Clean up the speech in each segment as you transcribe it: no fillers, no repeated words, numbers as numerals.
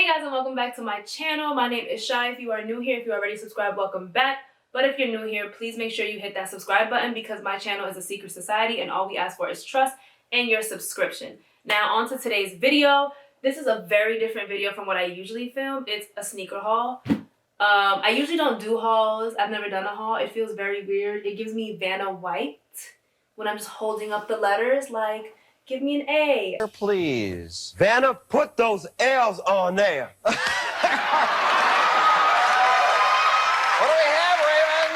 Hey guys, and welcome back to my channel. My name is Shy. If you are new here, if you already subscribed, welcome back. But if you're new here, please make sure you hit that subscribe button because my channel is a secret society and all we ask for is trust and your subscription. Now on to today's video. This is a very different video from what I usually film. It's a sneaker haul. I usually don't do hauls. I've never done a haul. It feels very weird. It gives me Vanna White when I'm just holding up the letters like, give me an A. Please. Vanna, put those L's on there. What do we have, Raven?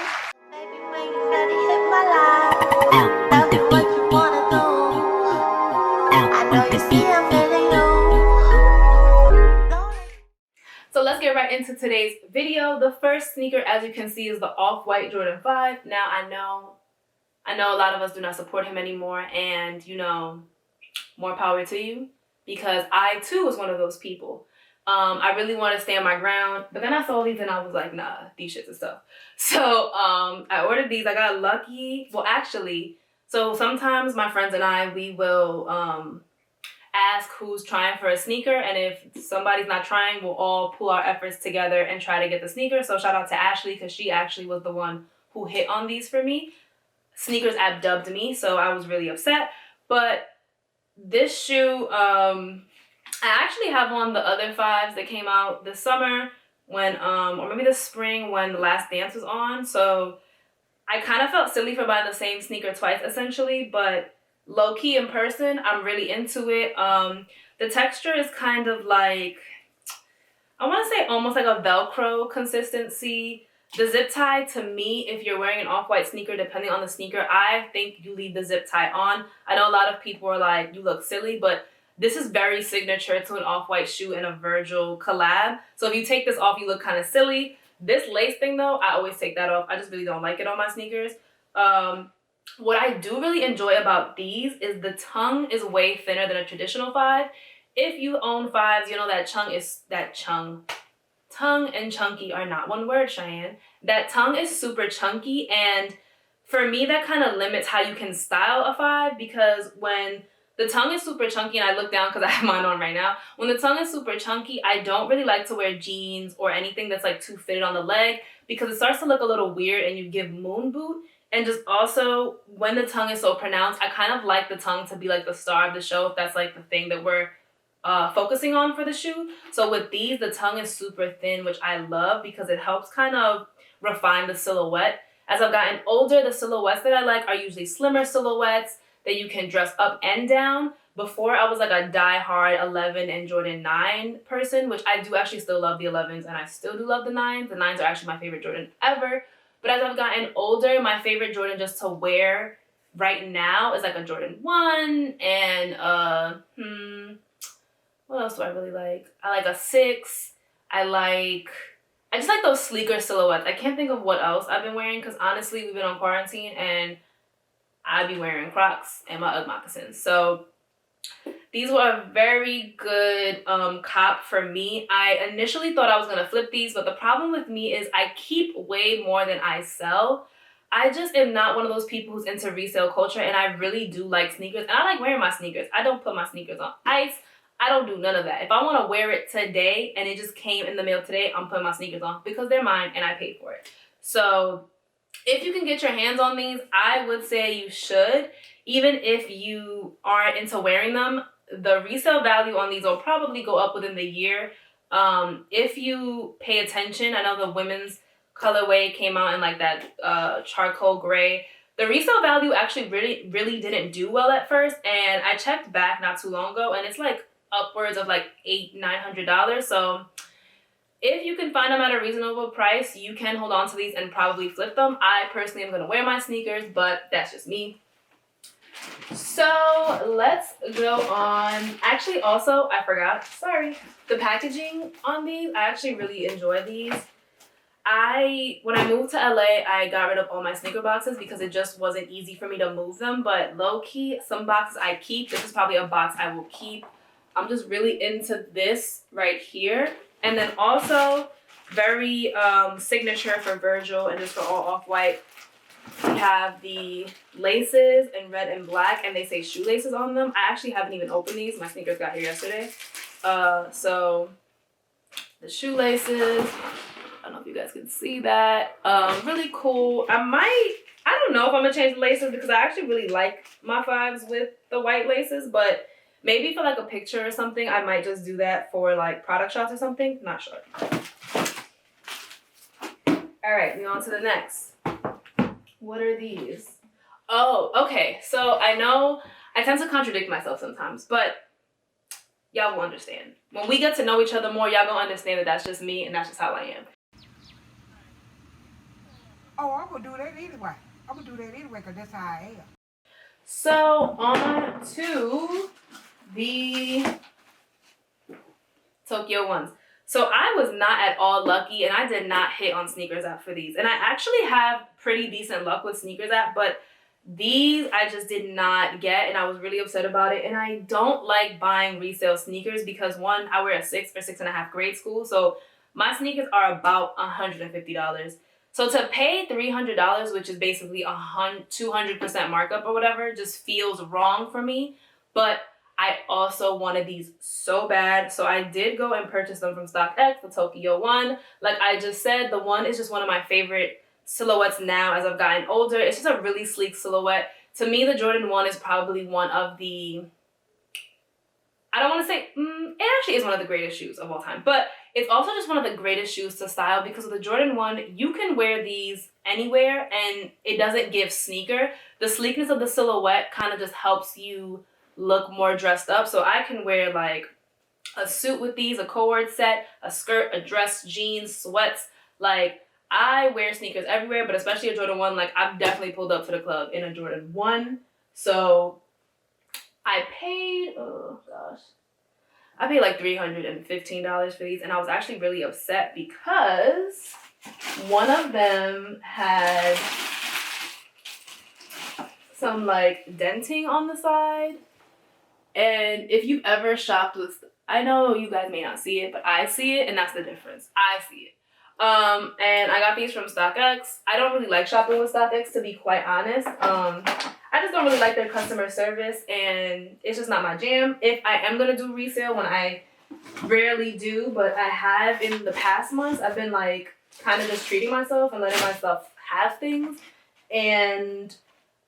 Baby, when you ready, hit my line. Tell me what you wanna do. I know you see I'm feeling you. So let's get right into today's video. The first sneaker, as you can see, is the Off-White Jordan 5. Now, I know a lot of us do not support him anymore, and you know, more power to you, because I too was one of those people. I really wanted to stand my ground, but then I saw these and I was like, nah, these shits and stuff. So I ordered these. I got lucky. Well, actually, so sometimes my friends and I, we will ask who's trying for a sneaker, and if somebody's not trying, we'll all pool our efforts together and try to get the sneaker. So shout out to Ashley, because she actually was the one who hit on these for me. Sneakers app dubbed me, so I was really upset. But this shoe, I actually have on the other 5s that came out this summer when, or maybe this spring when The Last Dance was on. So I kind of felt silly for buying the same sneaker twice, essentially, but low-key in person, I'm really into it. The texture is kind of like, I want to say almost like a Velcro consistency. The zip tie, to me, if you're wearing an off-white sneaker, depending on the sneaker, I think you leave the zip tie on. I know a lot of people are like, you look silly, but this is very signature to an off-white shoe and a Virgil collab. So if you take this off, you look kind of silly. This lace thing, though, I always take that off. I just really don't like it on my sneakers. What I do really enjoy about these is the tongue is way thinner than a traditional 5. If you own 5s, you know that tongue and chunky are not one word, Cheyenne. That tongue is super chunky, and for me, that kind of limits how you can style a 5, because when the tongue is super chunky, and I look down because I have mine on right now, when the tongue is super chunky, I don't really like to wear jeans or anything that's like too fitted on the leg, because it starts to look a little weird and you give moon boot. And just also, when the tongue is so pronounced, I kind of like the tongue to be like the star of the show, if that's like the thing that we're focusing on for the shoe. So with these, the tongue is super thin, which I love because it helps kind of refine the silhouette. As I've gotten older, the silhouettes that I like are usually slimmer silhouettes that you can dress up and down. Before, I was like a die-hard 11 and Jordan 9 person, which I do actually still love the 11s, and I still do love the 9s. The 9s are actually my favorite Jordan ever. But as I've gotten older, my favorite Jordan just to wear right now is like a Jordan 1 and what else do I really like? I like a 6. I just like those sleeker silhouettes. I can't think of what else I've been wearing, because honestly, we've been on quarantine and I be wearing Crocs and my Ugg moccasins. So these were a very good cop for me. I initially thought I was going to flip these, but the problem with me is I keep way more than I sell. I just am not one of those people who's into resale culture, and I really do like sneakers. And I like wearing my sneakers. I don't put my sneakers on ice. I don't do none of that. If I want to wear it today and it just came in the mail today, I'm putting my sneakers on because they're mine and I paid for it. So if you can get your hands on these, I would say you should. Even if you aren't into wearing them, the resale value on these will probably go up within the year. If you pay attention, I know the women's colorway came out in like that charcoal gray. The resale value actually really didn't do well at first, and I checked back not too long ago, and it's like upwards of like $800-900. So if you can find them at a reasonable price, you can hold on to these and probably flip them. I personally am going to wear my sneakers, but that's just me. So let's go on. Actually, also, I forgot. Sorry. The packaging on these, I actually really enjoy these. When I moved to LA, I got rid of all my sneaker boxes because it just wasn't easy for me to move them. But low-key, some boxes I keep. This is probably a box I will keep. I'm just really into this right here. And then also, very signature for Virgil and just for all off-white, we have the laces in red and black, and they say shoelaces on them. I actually haven't even opened these. My sneakers got here yesterday. So the shoelaces. I don't know if you guys can see that. Really cool. I don't know if I'm gonna change the laces because I actually really like my 5s with the white laces, but maybe for like a picture or something, I might just do that for like product shots or something. Not sure. All right, we on to the next. What are these? Oh, okay. So I know I tend to contradict myself sometimes, but y'all will understand. When we get to know each other more, y'all gonna understand that that's just me and that's just how I am. Oh, I'm gonna do that anyway. I'm gonna do that anyway because that's how I am. So on to the Tokyo ones. So I was not at all lucky and I did not hit on Sneakers app for these. And I actually have pretty decent luck with Sneakers app, but these I just did not get and I was really upset about it. And I don't like buying resale sneakers because one, I wear a 6 or 6.5 grade school. So my sneakers are about $150. So to pay $300, which is basically 200% markup or whatever, just feels wrong for me. But I also wanted these so bad. So I did go and purchase them from StockX, the Tokyo one. Like I just said, the one is just one of my favorite silhouettes now as I've gotten older. It's just a really sleek silhouette. To me, the Jordan 1 is probably one of the, I don't want to say, it actually is one of the greatest shoes of all time. But it's also just one of the greatest shoes to style because with the Jordan 1, you can wear these anywhere and it doesn't give sneaker. The sleekness of the silhouette kind of just helps you look more dressed up. So I can wear like a suit with these, a co-ord set, a skirt, a dress, jeans, sweats. Like I wear sneakers everywhere, but especially a Jordan 1, like I've definitely pulled up to the club in a Jordan 1. So I paid, oh gosh, I paid like $315 for these and I was actually really upset because one of them had some like denting on the side. And if you've ever shopped with, I know you guys may not see it, but I see it and that's the difference. I see it. And I got these from StockX. I don't really like shopping with StockX to be quite honest. I just don't really like their customer service and it's just not my jam. If I am gonna do resale, when I rarely do, but I have in the past months, I've been like kind of just treating myself and letting myself have things. And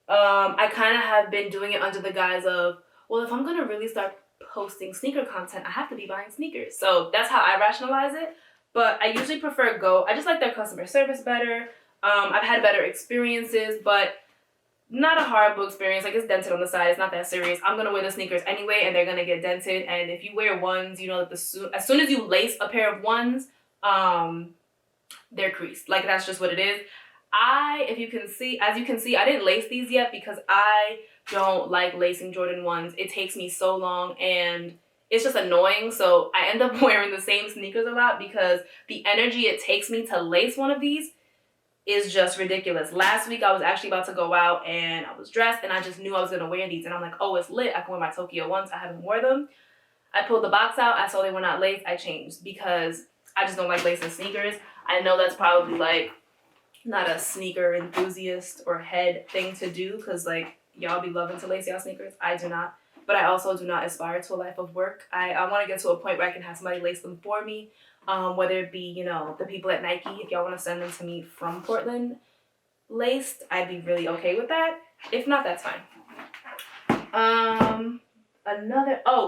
I kind of have been doing it under the guise of, well, if I'm gonna really start posting sneaker content, I have to be buying sneakers. So that's how I rationalize it. But I usually prefer Go. I just like their customer service better. I've had better experiences, but not a horrible experience. Like it's dented on the side. It's not that serious. I'm gonna wear the sneakers anyway, and they're gonna get dented. And if you wear ones, you know that as soon as you lace a pair of ones, they're creased. Like that's just what it is. As you can see, I didn't lace these yet because I don't like lacing Jordan 1s. It takes me so long and it's just annoying. So I end up wearing the same sneakers a lot because the energy it takes me to lace one of these is just ridiculous. Last week I was actually about to go out and I was dressed and I just knew I was gonna wear these and I'm like, oh, it's lit. I can wear my Tokyo 1s. I haven't worn them. I pulled the box out. I saw they were not laced. I changed because I just don't like lacing sneakers. I know that's probably like not a sneaker enthusiast or head thing to do because like y'all be loving to lace y'all sneakers. I do not. But I also do not aspire to a life of work. I want to get to a point where I can have somebody lace them for me. Whether it be, you know, the people at Nike, if y'all want to send them to me from Portland laced, I'd be really okay with that. If not, that's fine.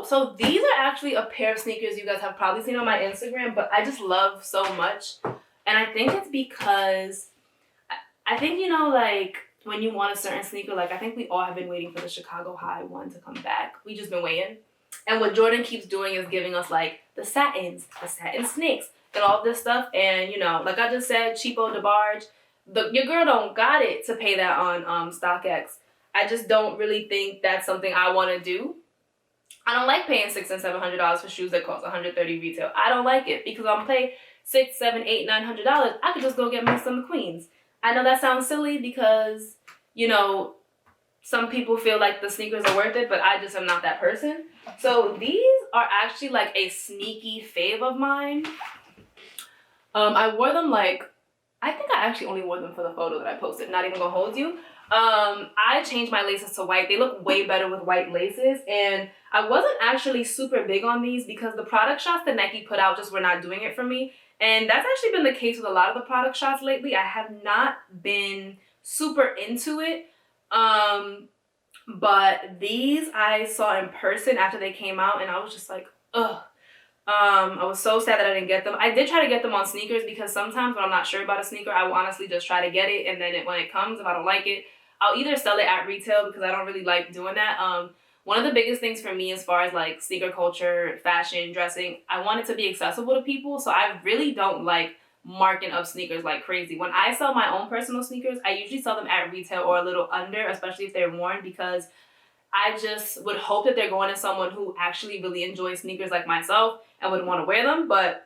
So these are actually a pair of sneakers you guys have probably seen on my Instagram, but I just love so much. And I think it's because I think, you know, like when you want a certain sneaker, like I think we all have been waiting for the Chicago High one to come back. We just been waiting. And what Jordan keeps doing is giving us like the satins, the satin snakes, and all this stuff. And you know, like I just said, cheapo DeBarge, your girl don't got it to pay that on StockX. I just don't really think that's something I want to do. I don't like paying $600 and $700 for shoes that cost $130 retail. I don't like it because I'm pay $600, $700, $800, $900. I could just go get me some McQueens. I know that sounds silly because, you know, some people feel like the sneakers are worth it, but I just am not that person. So these are actually like a sneaky fave of mine. I wore them like, I think I actually only wore them for the photo that I posted, not even gonna hold you. I changed my laces to white. They look way better with white laces, and I wasn't actually super big on these because the product shots that Nike put out just were not doing it for me. And that's actually been the case with a lot of the product shots lately. I have not been super into it. But these I saw in person after they came out, and I was just like, ugh. I was so sad that I didn't get them. I did try to get them on sneakers because sometimes when I'm not sure about a sneaker, I will honestly just try to get it, and then when it comes, if I don't like it, I'll either sell it at retail because I don't really like doing that. One of the biggest things for me as far as like sneaker culture, fashion, dressing, I want it to be accessible to people. So I really don't like marking up sneakers like crazy. When I sell my own personal sneakers, I usually sell them at retail or a little under, especially if they're worn, because I just would hope that they're going to someone who actually really enjoys sneakers like myself and would want to wear them. But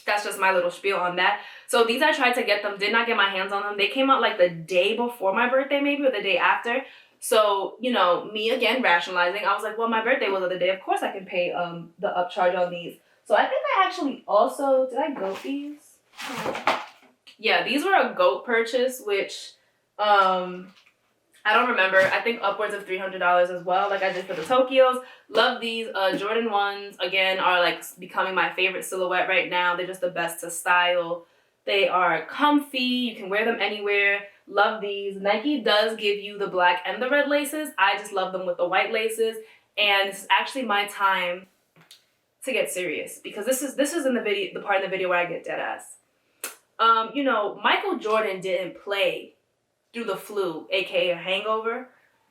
that's just my little spiel on that. So these I tried to get them, did not get my hands on them. They came out like the day before my birthday maybe, or the day after. So, you know, me again rationalizing, I was like, well, my birthday was the other day. Of course I can pay the upcharge on these. So I think I actually also, did I goat these? Yeah, these were a goat purchase, which I don't remember. I think upwards of $300 as well, like I did for the Tokyos. Love these. Jordan 1s, again, are like becoming my favorite silhouette right now. They're just the best to style. They are comfy. You can wear them anywhere. Love these. Nike does give you the black and the red laces. I just love them with the white laces. And this is actually my time to get serious, because this is in the video, the part of the video where I get dead ass. You know, Michael Jordan didn't play through the flu, aka a hangover.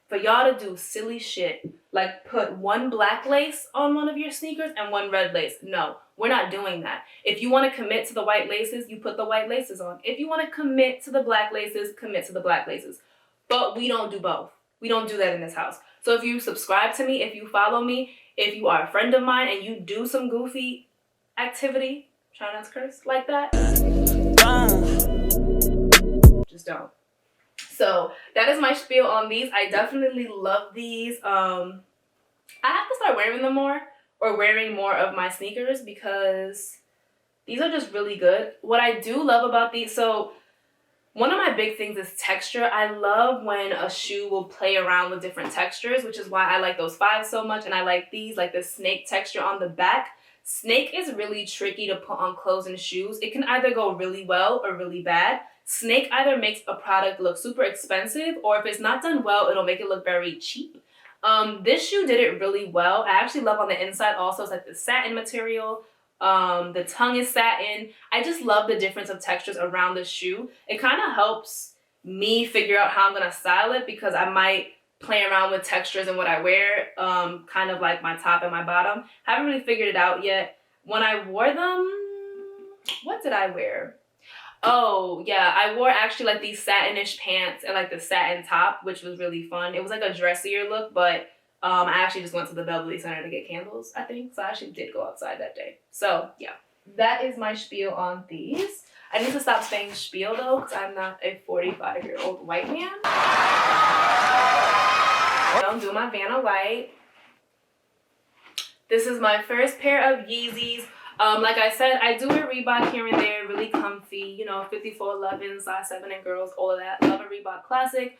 For y'all to do silly shit like put one black lace on one of your sneakers and one red lace. No, we're not doing that. If you want to commit to the white laces, you put the white laces on. If you want to commit to the black laces, commit to the black laces. But we don't do both. We don't do that in this house. So if you subscribe to me, if you follow me, if you are a friend of mine and you do some goofy activity, try not to curse like that, just don't. So that is my spiel on these. I definitely love these. I have to start wearing them more, or wearing more of my sneakers, because these are just really good. What I do love about these, so one of my big things is texture. I love when a shoe will play around with different textures, which is why I like those 5s so much. And I like these, like the snake texture on the back. Snake is really tricky to put on clothes and shoes. It can either go really well or really bad. Snake either makes a product look super expensive, or if it's not done well, it'll make it look very cheap. This shoe did it really well. I actually love on the inside also, it's like the satin material. The tongue is satin. I just love the difference of textures around the shoe. It kind of helps me figure out how I'm going to style it, because I might play around with textures in what I wear, kind of like my top and my bottom. Haven't really figured it out yet. When I wore them, what did I wear? Oh, yeah, I wore actually like these satinish pants and like the satin top, which was really fun. It was like a dressier look, but I actually just went to the Beverly Center to get candles, I think. So I actually did go outside that day. So, yeah, that is my spiel on these. I need to stop saying spiel, though, because I'm not a 45-year-old white man. I'm doing my Vanna White. This is my first pair of Yeezys. Like I said, I do wear Reebok here and there, really comfy, you know, 5411, size 7 and girls, all of that. Love a Reebok classic.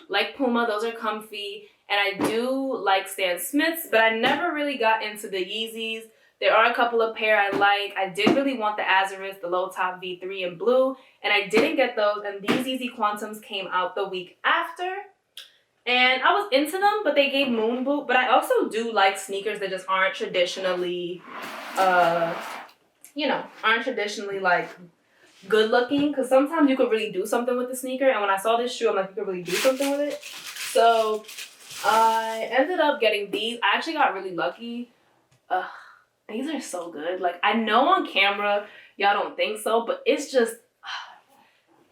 Like Puma, those are comfy. And I do like Stan Smiths, but I never really got into the Yeezys. There are a couple of pair I like. I did really want the Azurus, the low top V3 in blue, and I didn't get those. And these YZY QNTMs came out the week after. And I was into them, but they gave moon boot. But I also do like sneakers that just aren't traditionally, aren't traditionally like good looking. Because sometimes you could really do something with the sneaker. And when I saw this shoe, I'm like, you could really do something with it. So I ended up getting these. I actually got really lucky. These are so good. Like, I know on camera, y'all don't think so, but it's just,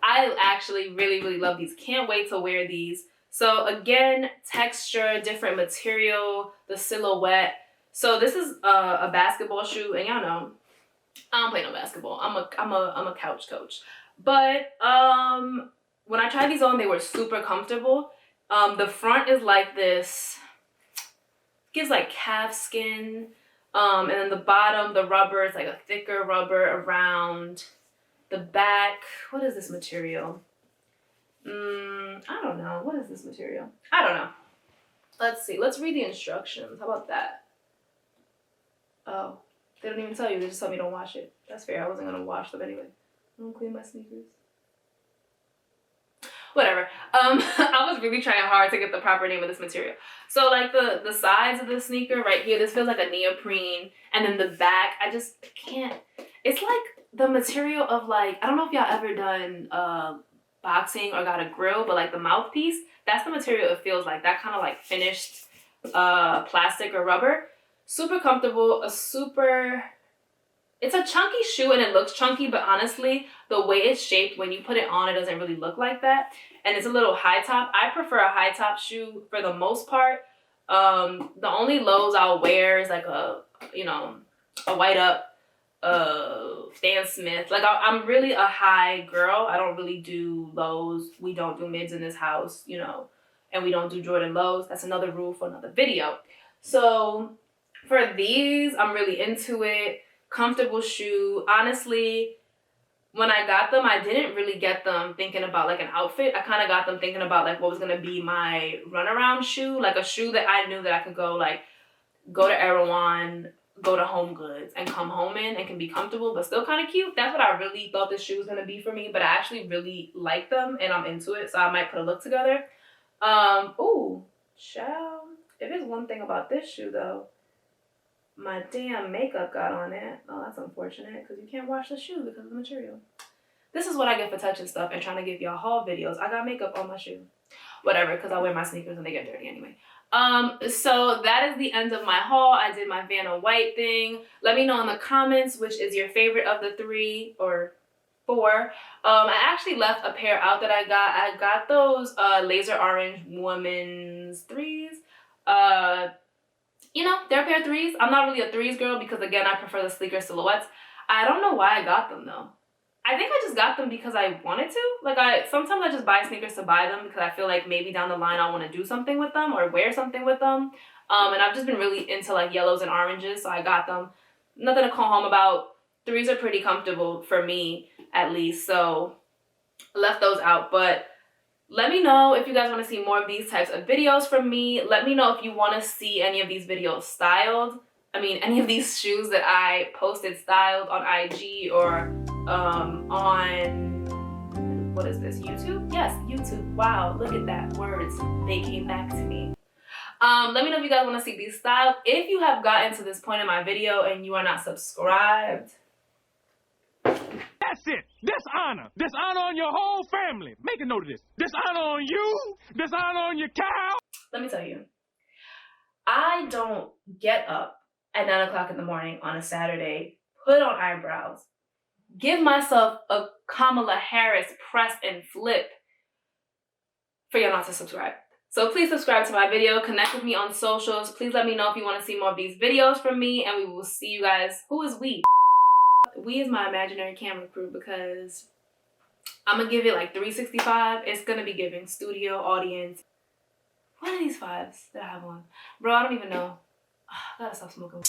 I actually really, really love these. Can't wait to wear these. So again, texture, different material, the silhouette. So this is a basketball shoe, and y'all know I don't play no basketball. I'm a couch coach. But when I tried these on, they were super comfortable. The front is like this, gives like calf skin. And then the bottom, the rubber is like a thicker rubber around the back. What is this material? I don't know. What is this material? I don't know. Let's see. Let's read the instructions. How about that? Oh, they don't even tell you. They just tell me don't wash it. That's fair. I wasn't gonna wash them anyway. I don't clean my sneakers. Whatever. I was really trying hard to get the proper name of this material. So like the sides of the sneaker right here, this feels like a neoprene, and then the back, I just can't. It's like the material of like, I don't know if y'all ever done boxing or got a grill, but like the mouthpiece, that's the material it feels like. That kind of like finished plastic or rubber. Super comfortable, it's a chunky shoe and it looks chunky, but honestly, the way it's shaped, when you put it on, it doesn't really look like that. And it's a little high top. I prefer a high top shoe for the most part. The only lows I'll wear is like a white up, Stan Smith. Like I'm really a high girl. I don't really do lows. We don't do mids in this house, you know, and we don't do Jordan lows. That's another rule for another video. So for these, I'm really into it. Comfortable shoe. Honestly, when I got them, I didn't really get them thinking about like an outfit. I kind of got them thinking about like what was gonna be my runaround shoe, like a shoe that I knew that I could go to Erewhon, go to Home Goods, and come home in and can be comfortable but still kind of cute. That's what I really thought this shoe was gonna be for me. But I actually really like them and I'm into it, so I might put a look together. Ooh, child. If there's one thing about this shoe though, my damn makeup got on it. Oh, that's unfortunate because you can't wash the shoe because of the material. This is what I get for touching stuff and trying to give y'all haul videos. I got makeup on my shoe. Whatever, because I wear my sneakers and they get dirty anyway. So that is the end of my haul. I did my Vanna White thing. Let me know in the comments which is your favorite of the 3 or 4. I actually left a pair out that I got. I got those laser orange women's 3s. You know, they're a pair of 3s. I'm not really a 3s girl because, again, I prefer the sleeker silhouettes. I don't know why I got them, though. I think I just got them because I wanted to. Like, sometimes I just buy sneakers to buy them because I feel like maybe down the line I want to do something with them or wear something with them. And I've just been really into, like, yellows and oranges, so I got them. Nothing to call home about. 3s are pretty comfortable for me, at least, so I left those out. But let me know if you guys want to see more of these types of videos from me. Let me know if you want to see any of these videos styled. I mean, any of these shoes that I posted styled on IG or on, what is this, YouTube? Yes, YouTube. Wow, look at that. Words, they came back to me. Let me know if you guys want to see these styled. If you have gotten to this point in my video and you are not subscribed, that's it. Dishonor. Dishonor on your whole family. Make a note of this. Dishonor on you. Dishonor on your cow. Let me tell you, I don't get up at 9 o'clock in the morning on a Saturday, put on eyebrows, give myself a Kamala Harris press and flip for y'all not to subscribe. So please subscribe to my video. Connect with me on socials. Please let me know if you want to see more of these videos from me, and we will see you guys. Who is we? We is my imaginary camera crew because I'm going to give it like 365. It's going to be giving studio, audience. What are these 5s that I have on? Bro, I don't even know. I gotta stop smoking.